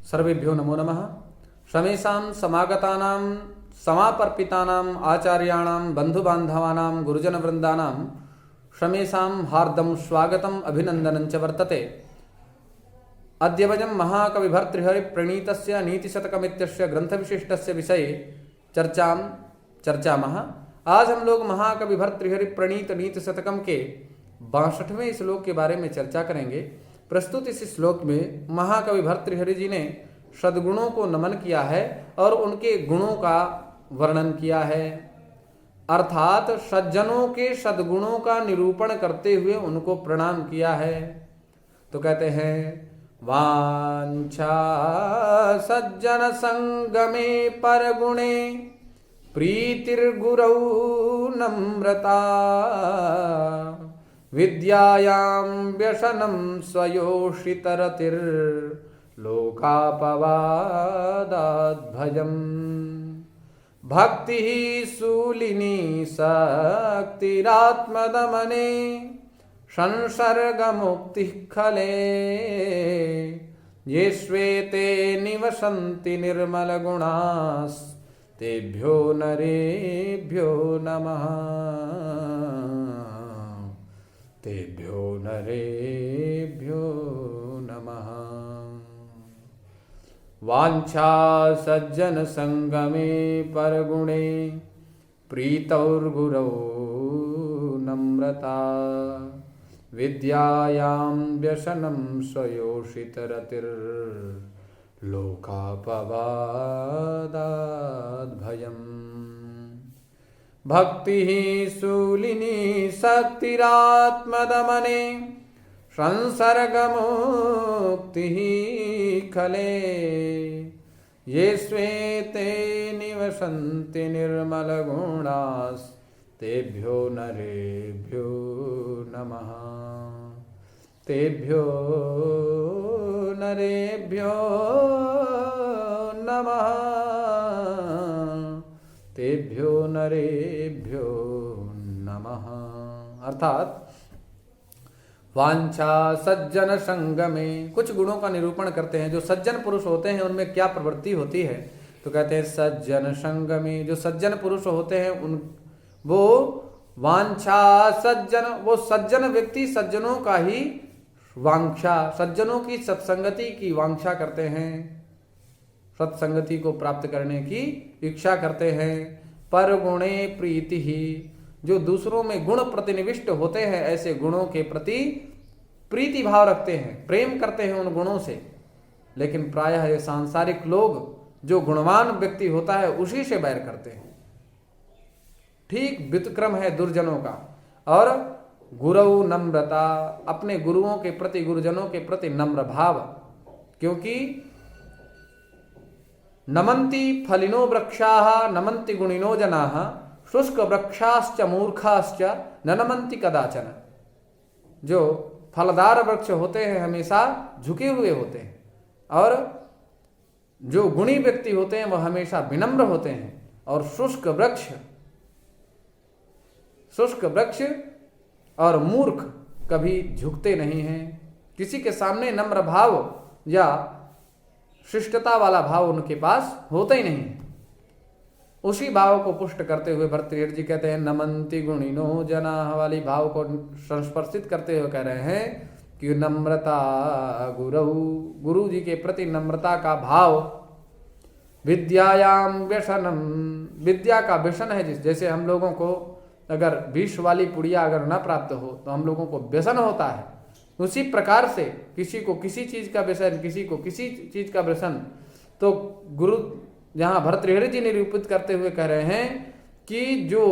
सर्वेभ्यो नमो नमः। शमेषां समागतानां समापर्पितानां आचार्याणां बन्धुबान्धवानां गुरुजनवृन्दानां शमेषां हार्दं स्वागतम् अभिनन्दनं च वर्तते। अद्य वयं महाकविभर्तृहरिप्रणीतस्य नीतिशतकमित्यस्य ग्रन्थविशिष्टस्य विषये चर्चामः। आज हम लोग महाकवि भर्तृहरि प्रणीत नीति शतकम के 62वें श्लोक के बारे में चर्चा करेंगे। प्रस्तुत इस श्लोक में महाकवि भर्तृहरि जी ने सद्गुणों को नमन किया है और उनके गुणों का वर्णन किया है, अर्थात सज्जनों के सद्गुणों का निरूपण करते हुए उनको प्रणाम किया है। तो कहते हैं, वांछा सज्जन संगमे पर गुणे प्रीतिर्गुरौ नम्रता विद्यायां व्यसनं स्वयोषितरतिर्लोकापवादाद्भयम् भक्तिः शूलिनी शक्तिरात्मदमने संसर्गमुक्तिः खले ये श्वेते निवसन्ति निर्मलगुणास् तेभ्यो नरेभ्यो नमः, तेभ्यो नरेभ्यो नमः। वांछा सज्जन संगमे परगुणे प्रीतौर्गुरौ नम्रता विद्यायां व्यसनं स्वयोषितरतिर्लोकापवादाद्भयम् भक्तिः शूलिनी शक्तिरात्मदमने संसर्गमुक्तिः खले ये श्वेते निवसन्ति निर्मलगुणास्तेभ्यो नरेभ्यो नमः, तेभ्यो नरेभ्यो नमः, तेभ्यो नरेभ्यो नमः। अर्थात वांछा सज्जन संग में कुछ गुणों का निरूपण करते हैं। जो सज्जन पुरुष होते हैं उनमें क्या प्रवृत्ति होती है, तो कहते हैं सज्जन संग में जो सज्जन पुरुष होते हैं उन वो वांछा सज्जन, वो सज्जन व्यक्ति सज्जनों का ही वांछा, सज्जनों की सत्संगति की वांछा करते हैं, सत्संगति को प्राप्त करने की इच्छा करते हैं। पर गुणे प्रीति ही, जो दूसरों में गुण प्रतिनिविष्ट होते हैं ऐसे गुणों के प्रति प्रीति भाव रखते हैं, प्रेम करते हैं उन गुणों से। लेकिन प्रायः ये सांसारिक लोग जो गुणवान व्यक्ति होता है उसी से बैर करते हैं। ठीक व्युत्क्रम है दुर्जनों का। और गुरु नम्रता, अपने गुरुओं के प्रति गुरुजनों के प्रति नम्र भाव, क्योंकि नमन्ति फलिनो वृक्षाः नमन्ति गुणिनो जनाः शुष्क वृक्षाश्च मूर्खाश्च न नमन्ति कदाचन। जो फलदार वृक्ष होते हैं हमेशा झुके हुए होते हैं और जो गुणी व्यक्ति होते हैं वह हमेशा विनम्र होते हैं। और शुष्क वृक्ष और मूर्ख कभी झुकते नहीं हैं। किसी के सामने नम्र भाव या शिष्टता वाला भाव उनके पास होता ही नहीं। उसी भाव को पुष्ट करते हुए भर्तृहरि जी कहते हैं नमन्ति गुणिनो जनाः वाली भाव को संस्पर्शित करते हुए कह रहे हैं कि नम्रता गुरु जी के प्रति नम्रता का भाव, विद्यायाम व्यसनम, विद्या का व्यसन है। जैसे हम लोगों को अगर विष वाली पुड़िया अगर न प्राप्त हो तो हम लोगों को व्यसन होता है, उसी प्रकार से किसी को किसी चीज का व्यसन, किसी को किसी चीज का व्यसन। तो गुरु जहां भर्तृहरि जी निरूपित करते हुए कह रहे हैं कि जो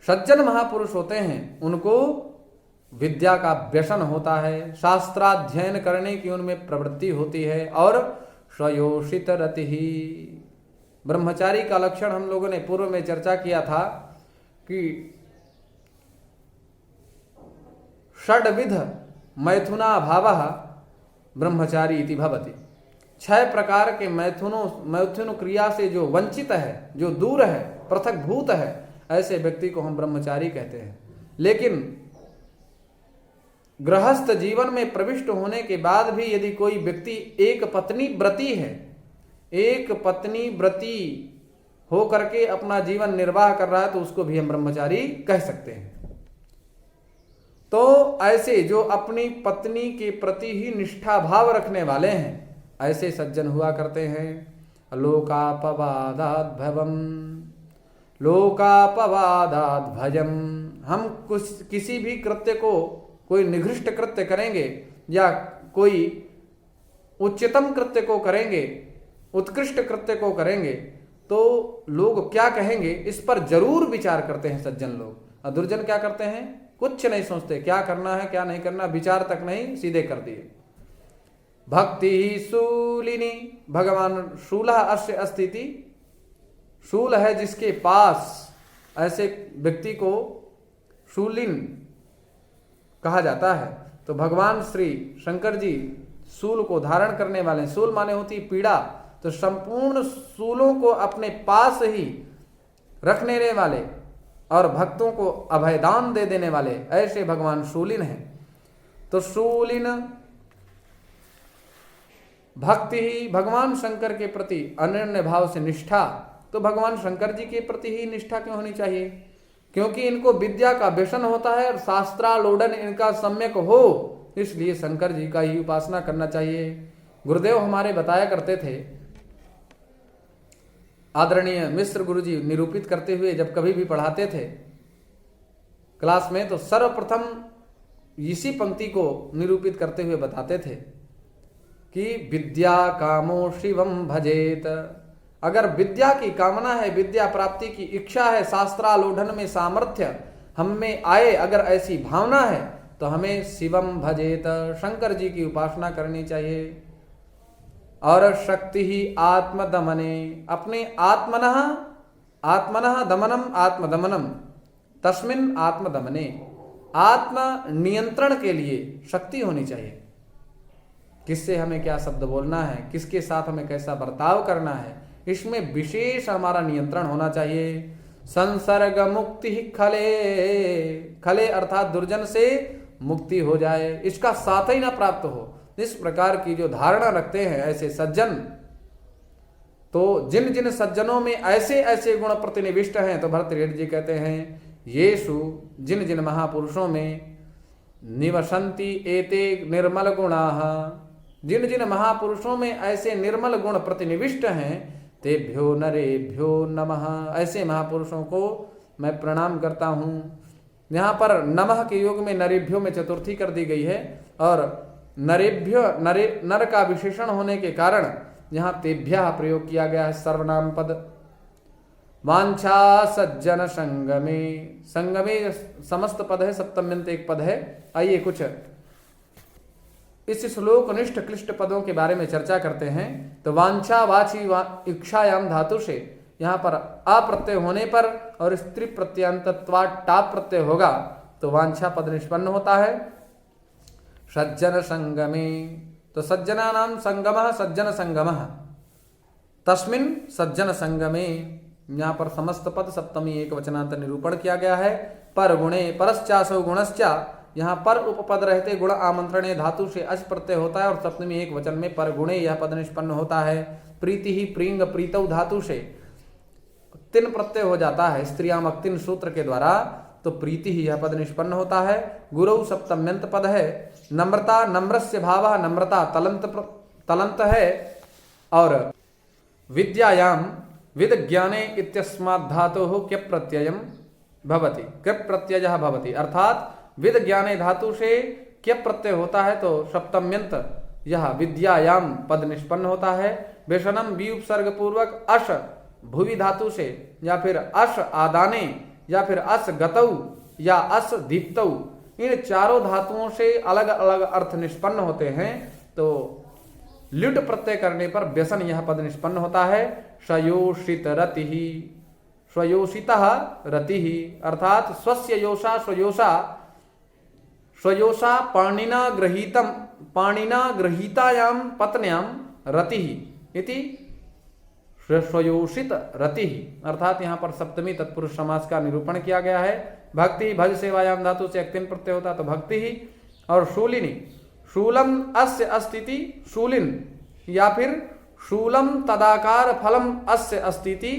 सज्जन महापुरुष होते हैं उनको विद्या का व्यसन होता है, शास्त्राध्ययन करने की उनमें प्रवृत्ति होती है। और स्वयोषित रति ही, ब्रह्मचारी का लक्षण हम लोगों ने पूर्व में चर्चा किया था कि षड्विध मैथुना भावः ब्रह्मचारी इति भवति। 6 प्रकार के मैथुन क्रिया से जो वंचित है, जो दूर है, पृथक भूत है, ऐसे व्यक्ति को हम ब्रह्मचारी कहते हैं। लेकिन गृहस्थ जीवन में प्रविष्ट होने के बाद भी यदि कोई व्यक्ति एक पत्नी व्रती है, एक पत्नी व्रती हो करके अपना जीवन निर्वाह कर रहा है, तो उसको भी हम ब्रह्मचारी कह सकते हैं। तो ऐसे जो अपनी पत्नी के प्रति ही निष्ठा भाव रखने वाले हैं, ऐसे सज्जन हुआ करते हैं। लोकापवादात् भवम लोकापवादात् भजम। हम किसी भी कृत्य को, कोई निकृष्ट कृत्य करेंगे या कोई उच्चतम कृत्य को करेंगे, उत्कृष्ट कृत्य को करेंगे, तो लोग क्या कहेंगे इस पर जरूर विचार करते हैं सज्जन लोग। और दुर्जन क्या करते हैं, कुछ नहीं सोचते, क्या करना है क्या नहीं करना, विचार तक नहीं, सीधे कर दिए। भक्ति ही शूलिनी, भगवान शूला अस्य अस्थिति, शूल है जिसके पास, ऐसे व्यक्ति को शूलिन कहा जाता है। तो भगवान श्री शंकर जी शूल को धारण करने वाले, शूल माने होती पीड़ा, तो संपूर्ण शूलों को अपने पास ही रखने वाले और भक्तों को अभयदान दे देने वाले, ऐसे भगवान शूलिन हैं। तो शूलिन भक्ति ही, भगवान शंकर के प्रति अनन्य भाव से निष्ठा। तो भगवान शंकर जी के प्रति ही निष्ठा क्यों होनी चाहिए, क्योंकि इनको विद्या का व्यसन होता है और शास्त्रालोडन इनका सम्यक हो, इसलिए शंकर जी का ही उपासना करना चाहिए। गुरुदेव हमारे बताया करते थे, आदरणीय मिश्र गुरुजी निरूपित करते हुए जब कभी भी पढ़ाते थे क्लास में, तो सर्वप्रथम इसी पंक्ति को निरूपित करते हुए बताते थे कि विद्या कामो शिवम भजेत। अगर विद्या की कामना है, विद्या प्राप्ति की इच्छा है, शास्त्रालोढ़न में सामर्थ्य हम में आए, अगर ऐसी भावना है, तो हमें शिवम भजेत, शंकर जी की उपासना करनी चाहिए। और शक्ति ही आत्मदमने, अपने आत्मनः दमनम आत्मदमनम तस्मिन आत्मदमने, आत्म नियंत्रण के लिए शक्ति होनी चाहिए। किससे हमें क्या शब्द बोलना है, किसके साथ हमें कैसा बर्ताव करना है, इसमें विशेष हमारा नियंत्रण होना चाहिए। संसर्ग मुक्ति खले, खले अर्थात दुर्जन से मुक्ति हो जाए, इसका साथ ही ना प्राप्त हो, इस प्रकार की जो धारणा रखते हैं ऐसे सज्जन। तो जिन जिन सज्जनों में ऐसे ऐसे गुण प्रतिनिविष्ट हैं, तो भरतृहरि जी कहते हैं येषु, जिन जिन महापुरुषों में निवसन्ति एते निर्मल गुणाः, जिन जिन महापुरुषों में ऐसे निर्मल गुण प्रतिनिविष्ट हैं, तेभ्यो नरेभ्यो नमः, ऐसे महापुरुषों को मैं प्रणाम करता हूँ। यहाँ पर नमः के योग में नरेभ्यो में चतुर्थी कर दी गई है, और नरेभ्य नर का विशेषण होने के कारण यहाँ तेभ्यः प्रयोग किया गया है, सर्वनाम पद। वांछा सज्जन संगमे, संगमे समस्त पद है, सप्तम्यंत एक पद है। आइए कुछ इस श्लोकनिष्ठ क्लिष्ट पदों के बारे में चर्चा करते हैं। तो वांछा वाची इच्छायाम धातु से यहाँ पर अप्रत्यय होने पर और स्त्री प्रत्यंतत्वा टाप प्रत्यय होगा, तो वांछा पद निष्पन्न होता है। सज्जन संगमे, तो सज्जना नाम संगमः, सज्जन संगमः, तस्मिन सज्जन संगमे, यहाँ पर समस्त पद सप्तमी एक वचनांत निरूपण किया गया है। पर गुणे परश्चासो गुणश्चा, यहाँ पर उपपद रहते गुण आमंत्रणे धातु से अच प्रत्यय होता है और सप्तमी एक वचन में पर गुणे यह पद निष्पन्न होता है। प्रीति ही प्रींग प्रीतौ धातु से तिन प्रत्यय हो जाता है स्त्रियाम अक्तिन सूत्र के द्वारा, तो प्रीति ही यह पद निष्पन्न होता है। गुरु सप्तम्यंत पद है। नम्रता, नम्रस्य भावः, नम्रता तलंत है। और विद्यायाम विद ज्ञाने इत्यस्मात् धातोः क्य प्रत्ययम भवति, क्य प्रत्ययः भवति, अर्थात विद ज्ञाने धातु से क्य प्रत्यय होता है, तो सप्तम्यंत यह विद्यायाम पद निष्पन्न होता है। व्यसनम बी उपसर्ग पूर्वक अश भुवि धातु से, या फिर अश आदाने, या फिर अस गतौ, या अस दीप्तौ, इन चारों धातुओं से अलग अलग अर्थ निष्पन्न होते हैं। तो ल्युट प्रत्यय करने पर व्यसन यह पद निष्पन्न होता है। स्वयोषित रति, स्वयोषितः रति, अर्थात स्वस्य योषा स्वयोषा, स्वयोषा पाणिना गृहीतम, पाणिना गृहीतायाम पत्न्याम रति इति स्वयोषित रति, अर्थात यहाँ पर सप्तमी तत्पुरुष समास का निरूपण किया गया है। भक्ति भज सेवायाम धातु से अक्तिन प्रत्यय होता, तो भक्ति ही और शूलिनी, शूलम अस्य अस्तिति शूलिन, या फिर शूलम तदाकार फलम अस्य अस्तिति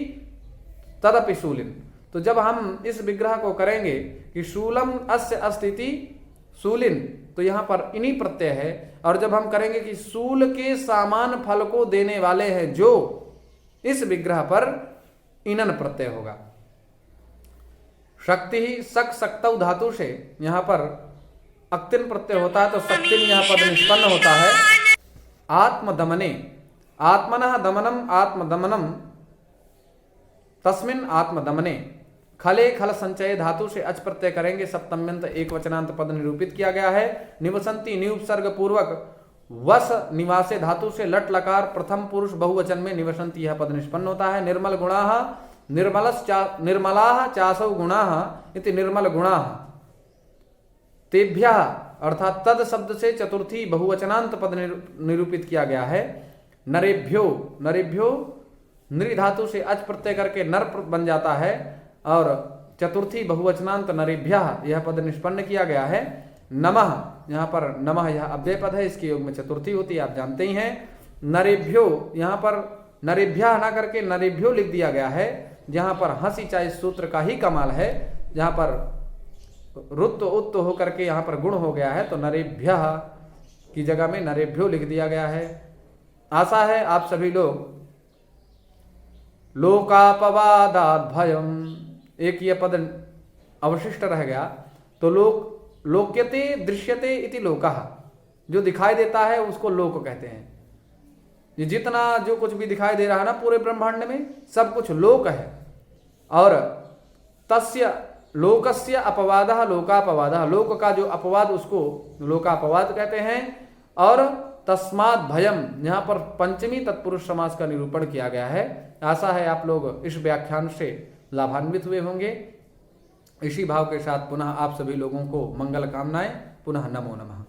तदपि शूलिन। तो जब हम इस विग्रह को करेंगे कि शूलम अस्य अस्तिति शूलिन, तो यहां पर इनी प्रत्यय है। और जब हम करेंगे कि शूल के समान फल को देने वाले हैं जो, इस विग्रह पर इनन प्रत्यय होगा। शक्ति ही सक सक्तौ धातु से यहां पर अक्तिन प्रत्यय होता है, तो शक्तिन यहां पद निष्पन्न होता है। आत्मदमने, आत्मनः दमनम आत्मदमनम तस्मिन आत्मदमने, खले खल संचय धातु से अच प्रत्यय करेंगे, सप्तम्यंत एक वचनांत पद निरूपित किया गया है। निवसंती निउपसर्ग पूर्वक वस निवासे धातु से लट लकार प्रथम पुरुष बहुवचन में निवसंती यह पद निष्पन्न होता है। निर्मल गुणाः निर्मलाः चासौ गुणाः इति निर्मल गुणाः तेभ्यः, अर्थात तद शब्द से चतुर्थी बहुवचनांत पद निरूपित किया गया है। नरेभ्यो, नरेभ्यो नृ धातु से अच प्रत्यय करके नर बन जाता है, और चतुर्थी बहुवचनांत नरेभ्यः यह पद निष्पन्न किया गया है। नमः, यहाँ पर नमः यह अव्यय पद है, इसके योग में चतुर्थी होती है, आप जानते ही हैं। नरेभ्यो, यहाँ पर नरेभ्यः ना करके नरेभ्यो लिख दिया गया है, जहाँ पर हंसी चाहे सूत्र का ही कमाल है, जहाँ पर रुत उत्त होकर के यहाँ पर गुण हो गया है, तो नरेभ्यः की जगह में नरेभ्यो लिख दिया गया है। आशा है आप सभी लोग लोकापवादात् भयम, एक ये पद अवशिष्ट रह गया, तो लोक्यते दृश्यते इति लोकः, जो दिखाई देता है उसको लोक कहते हैं। ये जितना जो कुछ भी दिखाई दे रहा है ना पूरे ब्रह्मांड में, सब कुछ लोक है। और तस्य लोकस्य अपवादः लोकापवादः, लोक का जो अपवाद उसको लोकापवाद कहते हैं। और तस्मात् भयम, यहाँ पर पंचमी तत्पुरुष समास का निरूपण किया गया है। आशा है आप लोग इस व्याख्यान से लाभान्वित हुए होंगे। इसी भाव के साथ पुनः आप सभी लोगों को मंगल कामनाएं। पुनः नमो नमः।